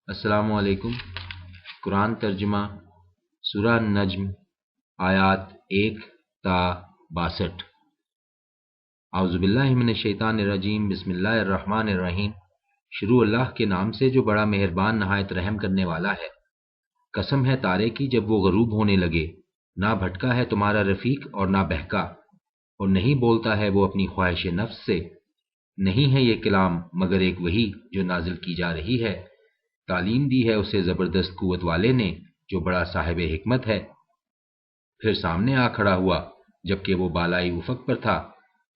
السلام علیکم۔ قرآن ترجمہ سورہ نجم آیات 1 تا 62۔ اعوذ باللہ من الشیطان الرجیم، بسم اللہ الرحمن الرحیم۔ شروع اللہ کے نام سے جو بڑا مہربان نہایت رحم کرنے والا ہے۔ قسم ہے تارے کی جب وہ غروب ہونے لگے، نہ بھٹکا ہے تمہارا رفیق اور نہ بہکا، اور نہیں بولتا ہے وہ اپنی خواہش نفس سے۔ نہیں ہے یہ کلام مگر ایک وحی جو نازل کی جا رہی ہے۔ تعلیم دی ہے اسے زبردست قوت والے نے جو بڑا صاحب حکمت ہے۔ پھر سامنے آ کھڑا ہوا جبکہ وہ بالائی افق پر تھا،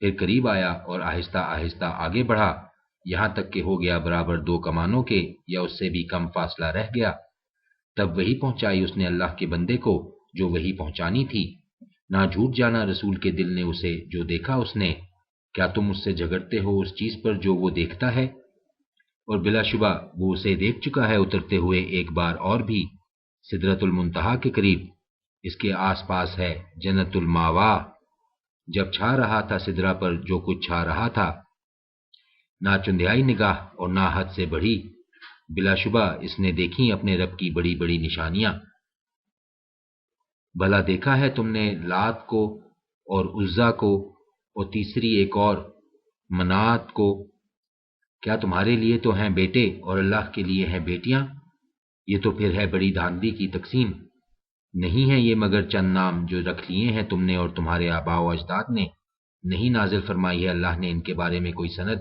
پھر قریب آیا اور آہستہ آہستہ آگے بڑھا، یہاں تک کہ ہو گیا برابر 2 کمانوں کے یا اس سے بھی کم فاصلہ رہ گیا۔ تب وحی پہنچائی اس نے اللہ کے بندے کو جو وحی پہنچانی تھی۔ نہ جھوٹ جانا رسول کے دل نے اسے جو دیکھا اس نے۔ کیا تم اس سے جھگڑتے ہو اس چیز پر جو وہ دیکھتا ہے؟ اور بلا شبہ وہ اسے دیکھ چکا ہے اترتے ہوئے ایک بار اور بھی، سدرۃ المنتہا کے قریب۔ اس کے آس پاس ہے جنت الماوا۔ جب چھا رہا تھا سدرہ پر جو کچھ چھا رہا تھا، نہ چندیائی نگاہ اور نہ حد سے بڑھی۔ بلا شبہ اس نے دیکھی اپنے رب کی بڑی بڑی نشانیاں۔ بھلا دیکھا ہے تم نے لات کو اور عزا کو اور تیسری ایک اور منات کو؟ کیا تمہارے لیے تو ہیں بیٹے اور اللہ کے لیے ہیں بیٹیاں؟ یہ تو پھر ہے بڑی دھاندلی کی تقسیم۔ نہیں ہے یہ مگر چند نام جو رکھ لیے ہیں تم نے اور تمہارے آباء و اجداد نے۔ نہیں نازل فرمائی ہے اللہ نے ان کے بارے میں کوئی سند۔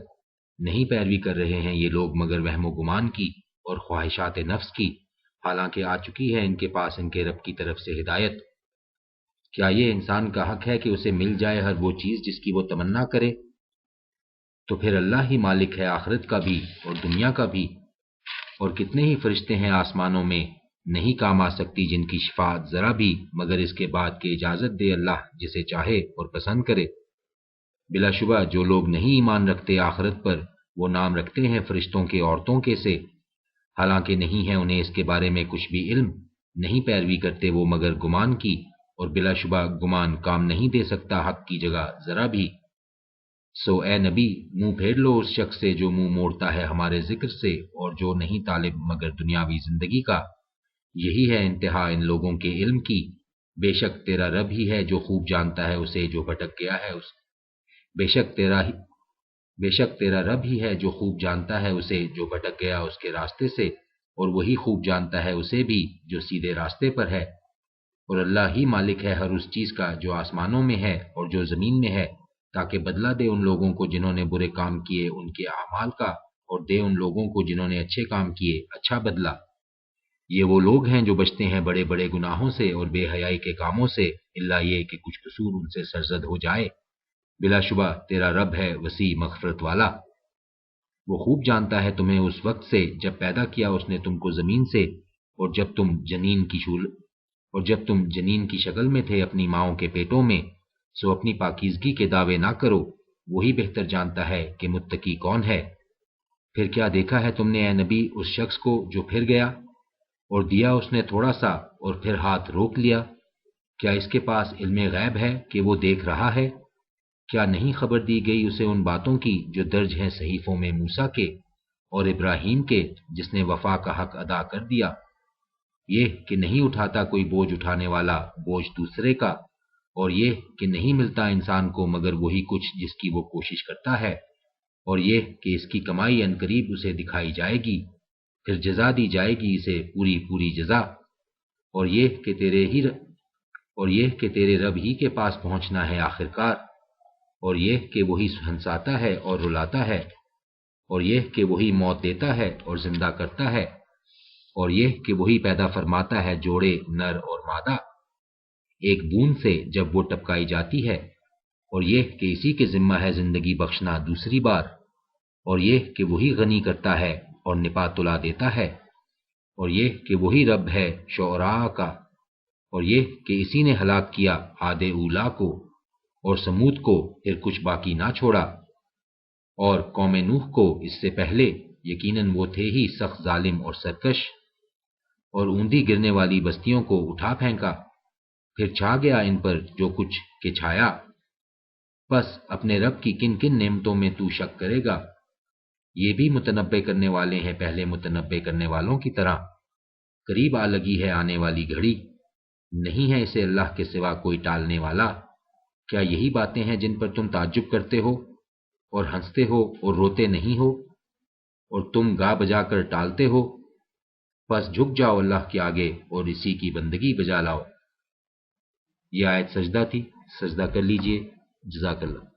نہیں پیروی کر رہے ہیں یہ لوگ مگر وہم و گمان کی اور خواہشات نفس کی، حالانکہ آ چکی ہے ان کے پاس ان کے رب کی طرف سے ہدایت۔ کیا یہ انسان کا حق ہے کہ اسے مل جائے ہر وہ چیز جس کی وہ تمنا کرے؟ تو پھر اللہ ہی مالک ہے آخرت کا بھی اور دنیا کا بھی۔ اور کتنے ہی فرشتے ہیں آسمانوں میں، نہیں کام آ سکتی جن کی شفاعت ذرا بھی مگر اس کے بعد کہ اجازت دے اللہ جسے چاہے اور پسند کرے۔ بلا شبہ جو لوگ نہیں ایمان رکھتے آخرت پر وہ نام رکھتے ہیں فرشتوں کے عورتوں کے سے، حالانکہ نہیں ہے انہیں اس کے بارے میں کچھ بھی علم۔ نہیں پیروی کرتے وہ مگر گمان کی، اور بلا شبہ گمان کام نہیں دے سکتا حق کی جگہ ذرا بھی۔ سو اے نبی منہ پھیر لو اس شخص سے جو منہ موڑتا ہے ہمارے ذکر سے اور جو نہیں طالب مگر دنیاوی زندگی کا۔ یہی ہے انتہا ان لوگوں کے علم کی۔ بے شک تیرا رب ہی ہے جو خوب جانتا ہے اسے جو بھٹک گیا ہے بے شک تیرا رب ہی ہے جو خوب جانتا ہے اسے جو بھٹک گیا اس کے راستے سے، اور وہی خوب جانتا ہے اسے بھی جو سیدھے راستے پر ہے۔ اور اللہ ہی مالک ہے ہر اس چیز کا جو آسمانوں میں ہے اور جو زمین میں ہے، تاکہ بدلہ دے ان لوگوں کو جنہوں نے برے کام کیے ان کے اعمال کا، اور دے ان لوگوں کو جنہوں نے اچھے کام کیے اچھا بدلہ۔ یہ وہ لوگ ہیں جو بچتے ہیں بڑے بڑے گناہوں سے اور بے حیائی کے کاموں سے، الا یہ کہ کچھ قصور ان سے سرزد ہو جائے۔ بلا شبہ تیرا رب ہے وسیع مغفرت والا۔ وہ خوب جانتا ہے تمہیں اس وقت سے جب پیدا کیا اس نے تم کو زمین سے، اور جب تم جنین کی شکل میں تھے اپنی ماؤں کے پیٹوں میں۔ سو اپنی پاکیزگی کے دعوے نہ کرو، وہی بہتر جانتا ہے کہ متقی کون ہے۔ پھر کیا دیکھا ہے تم نے اے نبی اس شخص کو جو پھر گیا، اور دیا اس نے تھوڑا سا اور پھر ہاتھ روک لیا؟ کیا اس کے پاس علم غیب ہے کہ وہ دیکھ رہا ہے؟ کیا نہیں خبر دی گئی اسے ان باتوں کی جو درج ہیں صحیفوں میں موسیٰ کے اور ابراہیم کے، جس نے وفا کا حق ادا کر دیا؟ یہ کہ نہیں اٹھاتا کوئی بوجھ اٹھانے والا بوجھ دوسرے کا، اور یہ کہ نہیں ملتا انسان کو مگر وہی کچھ جس کی وہ کوشش کرتا ہے، اور یہ کہ اس کی کمائی عنقریب اسے دکھائی جائے گی، پھر جزا دی جائے گی اسے پوری پوری جزا۔ اور یہ کہ تیرے رب ہی کے پاس پہنچنا ہے آخرکار، اور یہ کہ وہی ہنساتا ہے اور رلاتا ہے، اور یہ کہ وہی موت دیتا ہے اور زندہ کرتا ہے، اور یہ کہ وہی پیدا فرماتا ہے جوڑے نر اور مادہ ایک بوند سے جب وہ ٹپکائی جاتی ہے، اور یہ کہ اسی کے ذمہ ہے زندگی بخشنا دوسری بار، اور یہ کہ وہی غنی کرتا ہے اور نپا تلا دیتا ہے، اور یہ کہ وہی رب ہے شعراء کا، اور یہ کہ اسی نے ہلاک کیا عاد اولا کو اور سمود کو پھر کچھ باقی نہ چھوڑا، اور قوم نوح کو اس سے پہلے، یقیناً وہ تھے ہی سخت ظالم اور سرکش، اور اوندھی گرنے والی بستیوں کو اٹھا پھینکا، پھر چھا گیا ان پر جو کچھ کہ چھایا۔ بس اپنے رب کی کن کن نعمتوں میں تو شک کرے گا؟ یہ بھی متنبع کرنے والے ہیں پہلے متنبع کرنے والوں کی طرح۔ قریب آ لگی ہے آنے والی گھڑی، نہیں ہے اسے اللہ کے سوا کوئی ٹالنے والا۔ کیا یہی باتیں ہیں جن پر تم تعجب کرتے ہو اور ہنستے ہو اور روتے نہیں ہو، اور تم گا بجا کر ٹالتے ہو؟ بس جھک جاؤ اللہ کے آگے اور اسی کی بندگی بجا لاؤ۔ یہ آیت سجدہ تھی، سجدہ کر لیجئے۔ جزاک اللہ۔